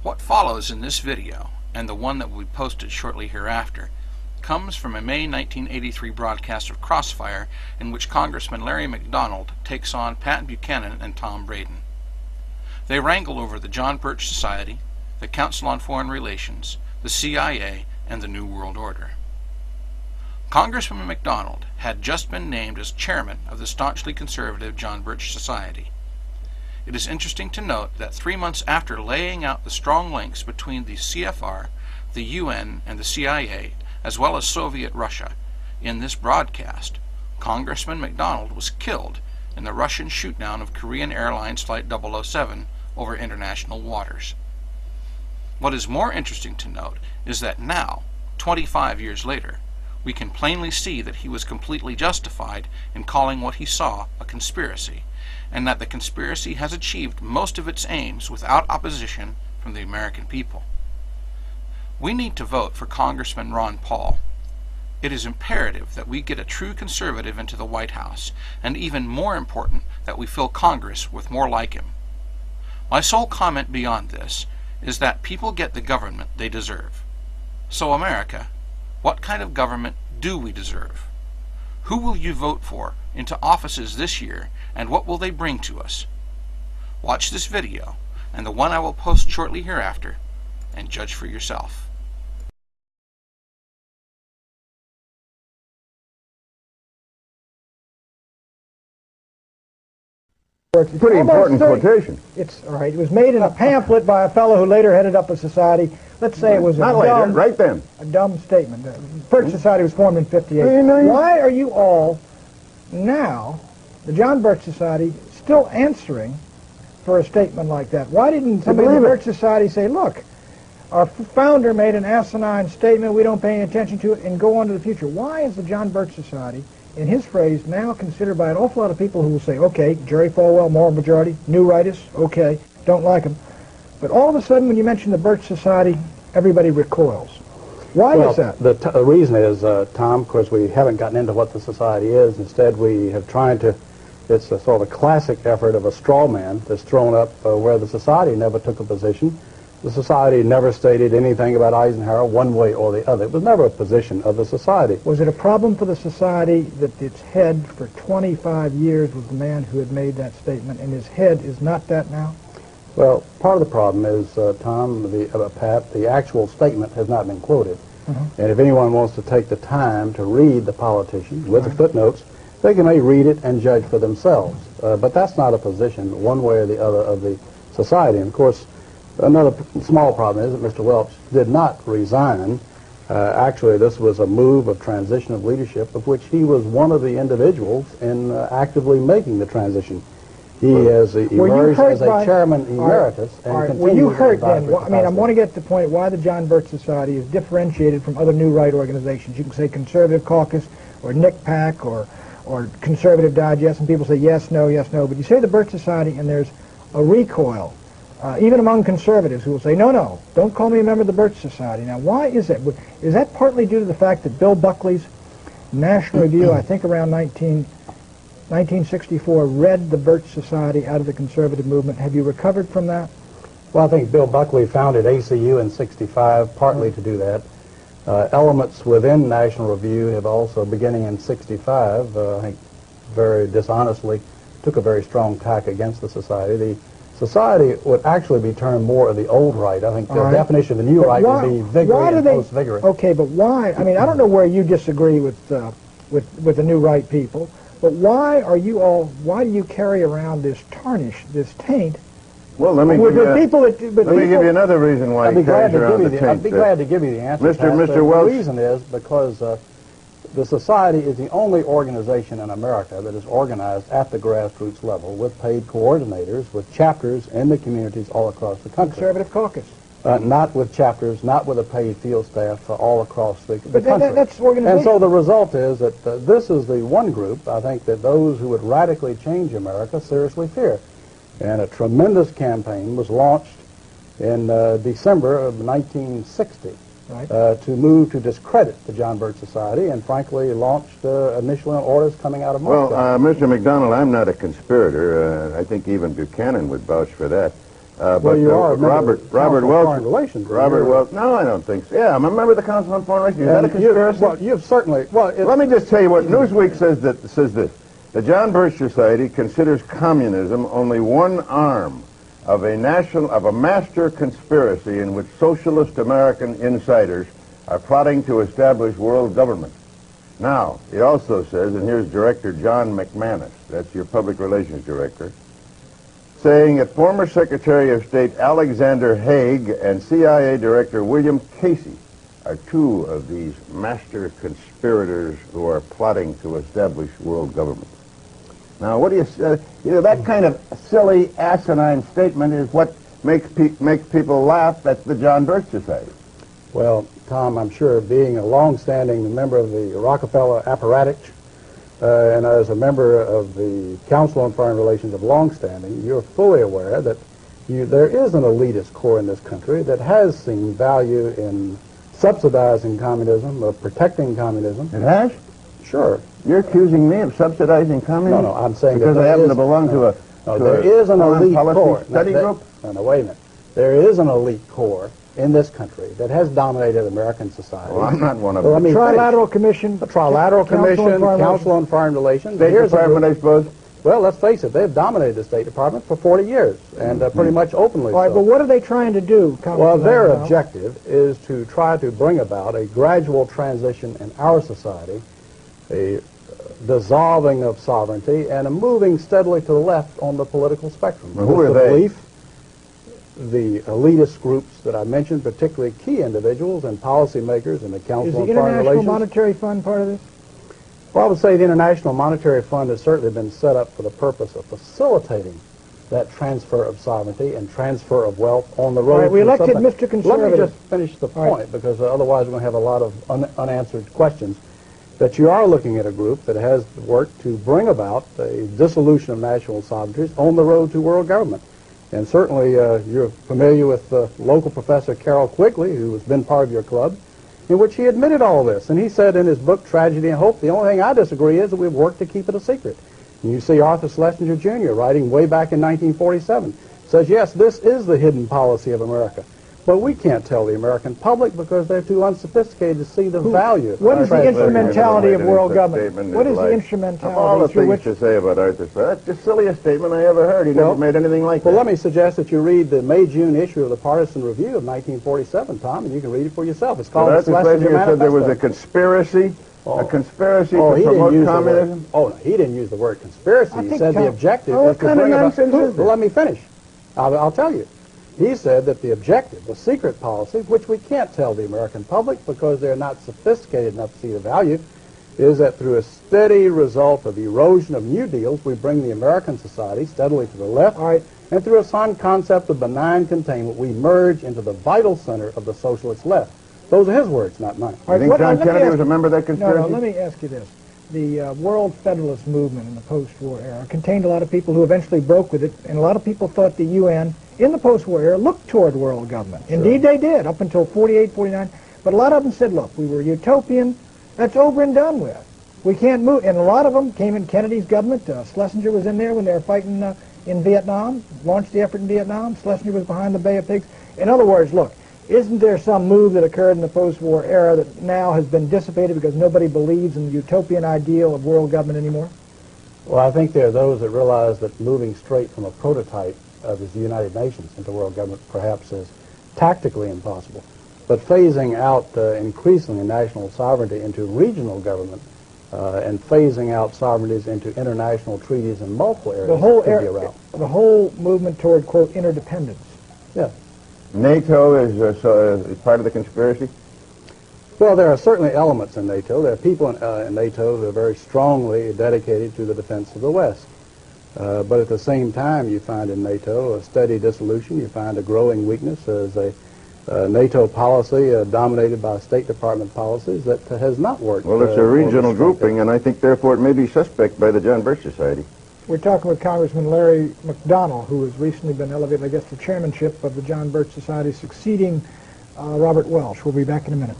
What follows in this video, and the one that will be posted shortly hereafter, comes from a May 1983 broadcast of Crossfire in which Congressman Larry McDonald takes on Pat Buchanan and Tom Braden. They wrangle over the John Birch Society, the Council on Foreign Relations, the CIA, and the New World Order. Congressman McDonald had just been named as chairman of the staunchly conservative John Birch Society. It is interesting to note that 3 months after laying out the strong links between the CFR, the UN, and the CIA, as well as Soviet Russia, in this broadcast, Congressman McDonald was killed in the Russian shoot-down of Korean Airlines Flight 007 over international waters. What is more interesting to note is that now, 25 years later, we can plainly see that he was completely justified in calling what he saw a conspiracy, and that the conspiracy has achieved most of its aims without opposition from the American people. We need to vote for Congressman Ron Paul. It is imperative that we get a true conservative into the White House, and even more important that we fill Congress with more like him. My sole comment beyond this is that people get the government they deserve. So America, what kind of government do we deserve? Who will you vote for into offices this year, and what will they bring to us? Watch this video, and the one I will post shortly hereafter, and judge for yourself. It's a pretty important quotation. It's all right. It was made in a pamphlet by a fellow who later headed up a society. Let's say it was a dumb statement. The Birch Society was formed in '58. Why are you all now, the John Birch Society, still answering for a statement like that? Why didn't somebody in the Birch Society say, look, our founder made an asinine statement, we don't pay any attention to it, and go on to the future? Why is the John Birch Society, in his phrase, now considered by an awful lot of people who will say, okay, Jerry Falwell, moral majority, new rightists, okay, don't like him. But all of a sudden, when you mention the Birch Society, everybody recoils. Why is that? The reason is, Tom, of course, we haven't gotten into what the society is. Instead, we have tried to, it's a sort of a classic effort of a straw man that's thrown up where the society never took a position. The society never stated anything about Eisenhower one way or the other. It was never a position of the society. Was it a problem for the society that its head for 25 years was the man who had made that statement, and his head is not that now? Well, part of the problem is, Tom, Pat, the actual statement has not been quoted. And if anyone wants to take the time to read the politician with the footnotes, they may read it and judge for themselves. But that's not a position one way or the other of the society. And of course, another small problem is that Mr. Welch did not resign. Actually, this was a move of transition of leadership of which he was one of the individuals in actively making the transition. He has emerged as a chairman emeritus and continued. Were you hurt then? I mean, I want to get to the point why the John Birch Society is differentiated from other new right organizations. You can say Conservative Caucus or NICPAC or Conservative Digest, and people say yes, no, but you say the Birch Society and there's a recoil. Even among conservatives who will say, no, don't call me a member of the Birch Society. Now, why is that? Is that partly due to the fact that Bill Buckley's National Review, I think around 1964, read the Birch Society out of the conservative movement? Have you recovered from that? Well, I think Bill Buckley founded ACU in '65 partly to do that. Elements within National Review have also, beginning in '65, I think very dishonestly, took a very strong tack against the society. The society would actually be termed more of the old right. I think the definition of the new right would be vigorous and post-vigorous. Okay, but why? I mean, I don't know where you disagree with the new right people, but why do you carry around this tarnish, this taint? Well, let me give you another reason why he carries around the taint. I'd be glad to give you the answer. Mr. Welch. The reason is because the society is the only organization in America that is organized at the grassroots level with paid coordinators, with chapters in the communities all across the country. Conservative Caucus. Not with chapters, not with a paid field staff all across the country. That's organization. And so the result is that this is the one group, I think, that those who would radically change America seriously fear. And a tremendous campaign was launched in December of 1960. To move to discredit the John Birch Society, and frankly launched initially on orders coming out of Moscow. Well, Mr. McDonald, I'm not a conspirator. I think even Buchanan would vouch for that. Well, you are Robert Welch. Robert Welch. No, I don't think so. Yeah, I'm a member of the Council on Foreign Relations. Is that a conspiracy? Well, you've certainly. Well, let me just tell you what Newsweek says this. The John Birch Society considers communism only one arm of a master conspiracy in which socialist American insiders are plotting to establish world government. Now, it also says, and here's Director John McManus, that's your public relations director, saying that former Secretary of State Alexander Haig and CIA Director William Casey are two of these master conspirators who are plotting to establish world government. Now, what do you say? That kind of silly, asinine statement is what makes people laugh at the John Birch Society. Well, Tom, I'm sure being a long-standing member of the Rockefeller apparatus and as a member of the Council on Foreign Relations of long-standing, you're fully aware that there is an elitist core in this country that has seen value in subsidizing communism, of protecting communism. It has? Sure. You're accusing me of subsidizing communism? No, I'm saying because that I happen to belong to a there is an elite core study group. No, wait a minute. There is an elite core in this country that has dominated American society. Well, I'm not one of them. The Trilateral Commission. The Trilateral Commission, Council on Foreign Relations. State Department, I suppose. Well, let's face it, they've dominated the State Department for 40 years, and pretty much openly All right, so. but what are they trying to do? Well, their objective is to try to bring about a gradual transition in our society, a dissolving of sovereignty, and a moving steadily to the left on the political spectrum. Well, who are they? Belief, the elitist groups that I mentioned, particularly key individuals and policymakers in the Council on Foreign Relations. Is the International Monetary Fund part of this? Well, I would say the International Monetary Fund has certainly been set up for the purpose of facilitating that transfer of sovereignty and transfer of wealth on the road. All right, we elected Mr. Conservative. Let me just finish the point, because otherwise we're going to have a lot of unanswered questions. That you are looking at a group that has worked to bring about a dissolution of national sovereignties on the road to world government. And certainly you're familiar with local professor Carroll Quigley, who has been part of your club, in which he admitted all this. And he said in his book, Tragedy and Hope, the only thing I disagree is that we've worked to keep it a secret. And you see Arthur Schlesinger Jr. writing way back in 1947, says, yes, this is the hidden policy of America. But we can't tell the American public because they're too unsophisticated to see the value. What is the instrumentality of world government? What is the instrumentality? All the things to say about Arthur Schlesinger. That's the silliest statement I ever heard. He never made anything like that. Well, let me suggest that you read the May-June issue of the Partisan Review of 1947, Tom, and you can read it for yourself. It's called Arthur Schlesinger said there was a conspiracy, to promote communism. No, he didn't use the word conspiracy. He said the objective was to bring about... Well, let me finish. I'll tell you. He said that the objective, the secret policy, which we can't tell the American public because they're not sophisticated enough to see the value, is that through a steady result of erosion of new deals, we bring the American society steadily to the left, and through a sound concept of benign containment, we merge into the vital center of the socialist left. Those are his words, not mine. You think John Kennedy was a member of that conspiracy? No, let me ask you this. The World Federalist movement in the post-war era contained a lot of people who eventually broke with it, and a lot of people thought the UN in the post-war era looked toward world government. Sure. Indeed they did, up until 48, 49. But a lot of them said, look, we were utopian. That's over and done with. We can't move. And a lot of them came in Kennedy's government. Schlesinger was in there when they were fighting in Vietnam, launched the effort in Vietnam. Schlesinger was behind the Bay of Pigs. In other words, look, isn't there some move that occurred in the post-war era that now has been dissipated because nobody believes in the utopian ideal of world government anymore? Well, I think there are those that realize that moving straight from a prototype of the United Nations into world government perhaps is tactically impossible. But phasing out increasingly national sovereignty into regional government and phasing out sovereignties into international treaties in multiple areas could be a route. The whole movement toward, quote, interdependence. Yeah. NATO is part of the conspiracy? Well, there are certainly elements in NATO. There are people in NATO who are very strongly dedicated to the defense of the West. But at the same time, you find in NATO a steady dissolution. You find a growing weakness as a NATO policy dominated by State Department policies that has not worked. Well, it's a regional grouping, and I think, therefore, it may be suspect by the John Birch Society. We're talking with Congressman Larry McDonald, who has recently been elevated, I guess, to chairmanship of the John Birch Society, succeeding Robert Welch. We'll be back in a minute.